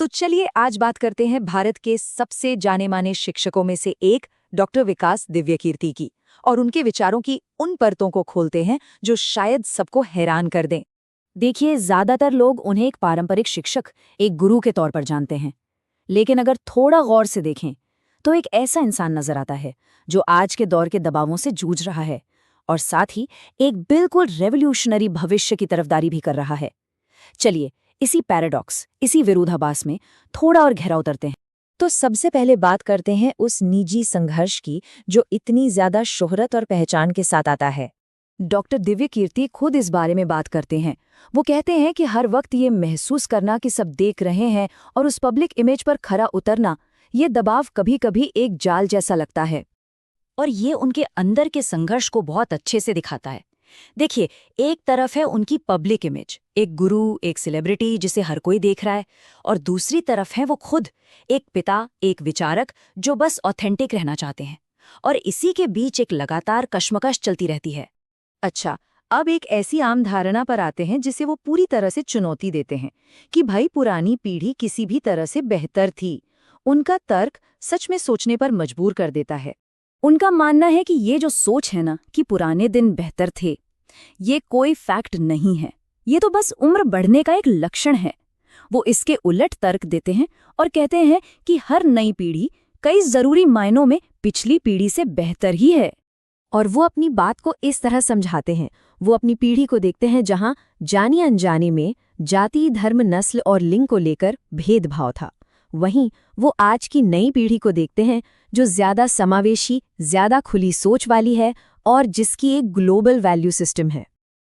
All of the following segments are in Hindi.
तो चलिए आज बात करते हैं भारत के सबसे जाने माने शिक्षकों में से एक डॉक्टर विकास दिव्यकीर्ति की और उनके विचारों की उन परतों को खोलते हैं जो शायद सबको हैरान कर दें। देखिए, ज्यादातर लोग उन्हें एक पारंपरिक शिक्षक, एक गुरु के तौर पर जानते हैं, लेकिन अगर थोड़ा गौर से देखें तो एक ऐसा इंसान नजर आता है जो आज के दौर के दबावों से जूझ रहा है और साथ ही एक बिल्कुल रेवोल्यूशनरी भविष्य की तरफदारी भी कर रहा है। चलिए इसी पैराडॉक्स, इसी विरोधाभास में थोड़ा और गहरा उतरते हैं। तो सबसे पहले बात करते हैं उस निजी संघर्ष की जो इतनी ज्यादा शोहरत और पहचान के साथ आता है। डॉक्टर दिव्यकीर्ति खुद इस बारे में बात करते हैं। वो कहते हैं कि हर वक्त ये महसूस करना कि सब देख रहे हैं और उस पब्लिक इमेज पर खरा उतरना, ये दबाव कभी कभी एक जाल जैसा लगता है। और ये उनके अंदर के संघर्ष को बहुत अच्छे से दिखाता है। देखिए, एक तरफ है उनकी पब्लिक इमेज, एक गुरु, एक सेलिब्रिटी जिसे हर कोई देख रहा है, और दूसरी तरफ है वो खुद, एक पिता, एक विचारक जो बस ऑथेंटिक रहना चाहते हैं। और इसी के बीच एक लगातार कश्मकश चलती रहती है। अच्छा, अब एक ऐसी आम धारणा पर आते हैं जिसे वो पूरी तरह से चुनौती देते हैं कि भाई पुरानी पीढ़ी किसी भी तरह से बेहतर थी। उनका तर्क सच में सोचने पर मजबूर कर देता है। उनका मानना है कि ये जो सोच है ना कि पुराने दिन बेहतर थे, ये कोई फैक्ट नहीं है, ये तो बस उम्र बढ़ने का एक लक्षण है। वो इसके उलट तर्क देते हैं और कहते हैं कि हर नई पीढ़ी कई जरूरी मायनों में पिछली पीढ़ी से बेहतर ही है। और वो अपनी बात को इस तरह समझाते हैं। वो अपनी पीढ़ी को देखते हैं जहां जानी अनजाने में जाति, धर्म, नस्ल और लिंग को लेकर भेदभाव था। वहीं वो आज की नई पीढ़ी को देखते हैं जो ज्यादा समावेशी, ज्यादा खुली सोच वाली है और जिसकी एक ग्लोबल वैल्यू सिस्टम है।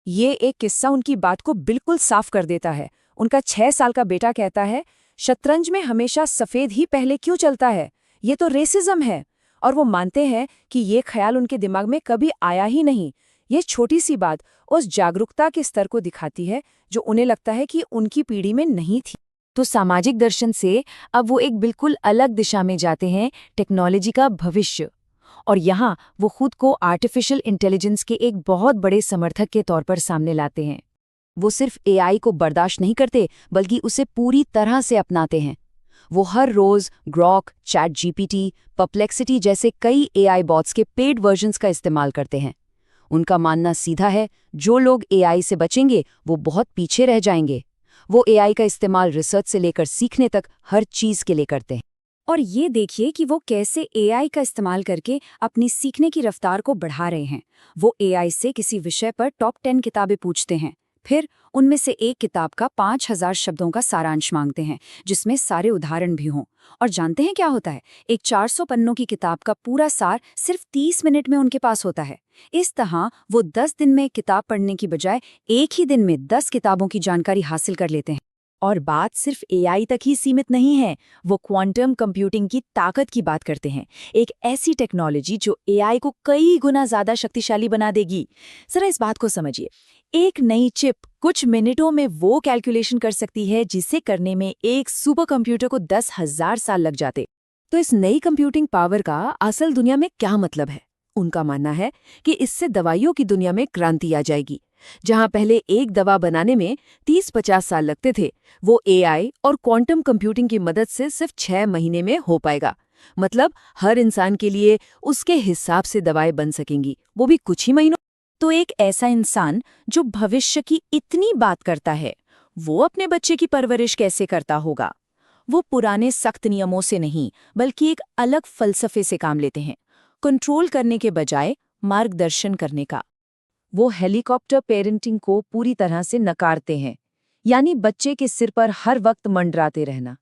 ये एक किस्सा उनकी बात को बिल्कुल साफ कर देता है। उनका 6 साल का बेटा कहता है, शतरंज में हमेशा सफेद ही पहले क्यों चलता है, ये तो रेसिज्म है। और वो मानते हैं कि ये ख्याल उनके दिमाग में कभी आया ही नहीं। ये छोटी सी बात उस जागरूकता के स्तर को दिखाती है जो उन्हें लगता है कि उनकी पीढ़ी में नहीं थी। तो सामाजिक दर्शन से अब वो एक बिल्कुल अलग दिशा में जाते हैं, टेक्नोलॉजी का भविष्य। और यहाँ वो खुद को आर्टिफिशियल इंटेलिजेंस के एक बहुत बड़े समर्थक के तौर पर सामने लाते हैं। वो सिर्फ एआई को बर्दाश्त नहीं करते बल्कि उसे पूरी तरह से अपनाते हैं। वो हर रोज ग्रॉक, चैट जीपीटी, परप्लेक्सिटी जैसे कई एआई बॉट्स के पेड वर्जन्स का इस्तेमाल करते हैं। उनका मानना सीधा है, जो लोग एआई से बचेंगे वो बहुत पीछे रह जाएंगे। वो एआई का इस्तेमाल रिसर्च से लेकर सीखने तक हर चीज के लिए करते हैं। और ये देखिए कि वो कैसे एआई का इस्तेमाल करके अपनी सीखने की रफ्तार को बढ़ा रहे हैं। वो एआई से किसी विषय पर टॉप 10 किताबें पूछते हैं, फिर उनमें से एक किताब का 5000 शब्दों का सारांश मांगते हैं जिसमें सारे उदाहरण भी हों। और जानते हैं क्या होता है? एक 400 पन्नों की किताब का पूरा सार सिर्फ 30 मिनट में उनके पास होता है। इस तरह वो 10 दिन में किताब पढ़ने की बजाय एक ही दिन में 10 किताबों की जानकारी हासिल कर लेते हैं। और बात सिर्फ एआई तक ही सीमित नहीं है, वो क्वांटम कंप्यूटिंग की ताकत की बात करते हैं। एक ऐसी टेक्नोलॉजी जो एआई को कई गुना ज्यादा शक्तिशाली बना देगी। जरा इस बात को समझिए, एक नई चिप कुछ मिनटों में वो कैलकुलेशन कर सकती है जिसे करने में एक सुपर कंप्यूटर को 10,000 साल लग जाते। तो इस नई कंप्यूटिंग पावर का असल दुनिया में क्या मतलब है? उनका मानना है कि इससे दवाइयों की दुनिया में क्रांति आ जाएगी। जहां पहले एक दवा बनाने में 30-50 साल लगते थे, वो एआई और क्वांटम कंप्यूटिंग की मदद से सिर्फ 6 महीने में हो पाएगा। मतलब हर इंसान के लिए उसके हिसाब से दवाएं बन सकेंगी, वो भी कुछ ही महीनों। तो एक ऐसा इंसान जो भविष्य की इतनी बात करता है, वो अपने बच्चे की परवरिश कैसे करता होगा? वो पुराने सख्त नियमों से नहीं बल्कि एक अलग फलसफे से काम लेते हैं, कंट्रोल करने के बजाय मार्गदर्शन करने का। वो हेलीकॉप्टर पेरेंटिंग को पूरी तरह से नकारते हैं, यानी बच्चे के सिर पर हर वक्त मंडराते रहना।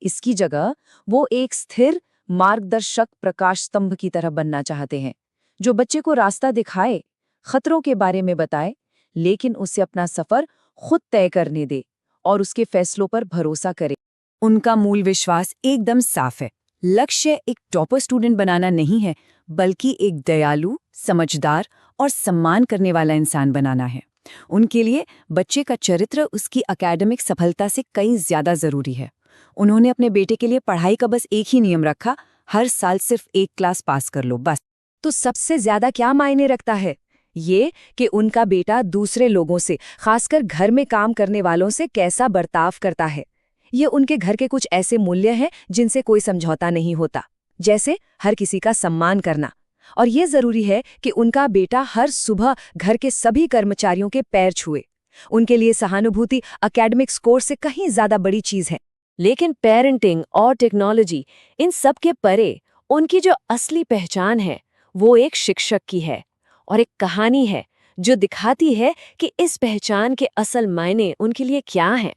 इसकी जगह वो एक स्थिर मार्गदर्शक प्रकाश स्तंभ की तरह बनना चाहते हैं, जो बच्चे को रास्ता दिखाए, खतरों के बारे में बताए, लेकिन उसे अपना सफर खुद तय करने दे और उसके फैसलों पर भरोसा करे। उनका मूल विश्वास एकदम साफ है। लक्ष्य एक टॉपर स्टूडेंट बनाना नहीं है, बल्कि एक दयालु, समझदार और सम्मान करने वाला इंसान बनाना है। उनके लिए बच्चे का चरित्र उसकी एकेडमिक सफलता से कहीं ज्यादा जरूरी है। उन्होंने अपने बेटे के लिए पढ़ाई का बस एक ही नियम रखा, हर साल सिर्फ एक क्लास पास कर लो बस। तो सबसे ज्यादा क्या मायने रखता है? ये कि उनका बेटा दूसरे लोगों से, खासकर घर में काम करने वालों से कैसा बर्ताव करता है। ये उनके घर के कुछ ऐसे मूल्य हैं जिनसे कोई समझौता नहीं होता, जैसे हर किसी का सम्मान करना। और ये जरूरी है कि उनका बेटा हर सुबह घर के सभी कर्मचारियों के पैर छुए। उनके लिए सहानुभूति एकेडमिक स्कोर से कहीं ज्यादा बड़ी चीज है। लेकिन पेरेंटिंग और टेक्नोलॉजी, इन सब के परे उनकी जो असली पहचान है वो एक शिक्षक की है, और एक कहानी है जो दिखाती है कि इस पहचान के असल मायने उनके लिए क्या हैं।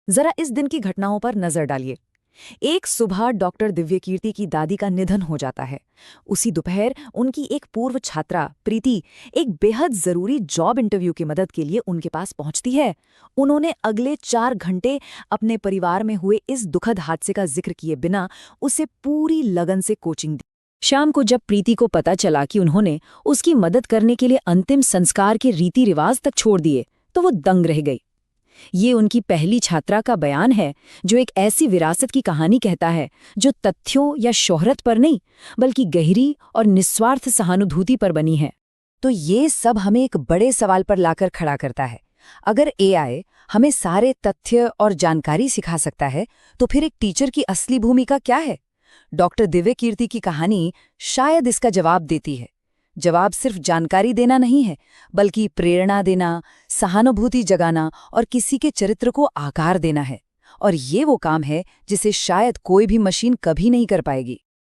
जरा इस दिन की घटनाओं पर नजर डालिए। एक सुबह डॉक्टर दिव्यकीर्ति की दादी का निधन हो जाता है। उसी दोपहर उनकी एक पूर्व छात्रा प्रीति एक बेहद जरूरी जॉब इंटरव्यू की मदद के लिए उनके पास पहुंचती है। उन्होंने अगले 4 घंटे अपने परिवार में हुए इस दुखद हादसे का जिक्र किए बिना उसे पूरी लगन से कोचिंग दी। शाम को जब प्रीति को पता चला कि उन्होंने उसकी मदद करने के लिए अंतिम संस्कार के रीति रिवाज तक छोड़ दिए, तो वो दंग रह गई। ये उनकी पहली छात्रा का बयान है जो एक ऐसी विरासत की कहानी कहता है जो तथ्यों या शोहरत पर नहीं, बल्कि गहरी और निस्वार्थ सहानुभूति पर बनी है। तो ये सब हमें एक बड़े सवाल पर लाकर खड़ा करता है। अगर एआई हमें सारे तथ्य और जानकारी सिखा सकता है, तो फिर एक टीचर की असली भूमिका क्या है? डॉक्टर दिव्यकीर्ति की कहानी शायद इसका जवाब देती है। जवाब सिर्फ जानकारी देना नहीं है, बल्कि प्रेरणा देना, सहानुभूति जगाना और किसी के चरित्र को आकार देना है। और ये वो काम है जिसे शायद कोई भी मशीन कभी नहीं कर पाएगी।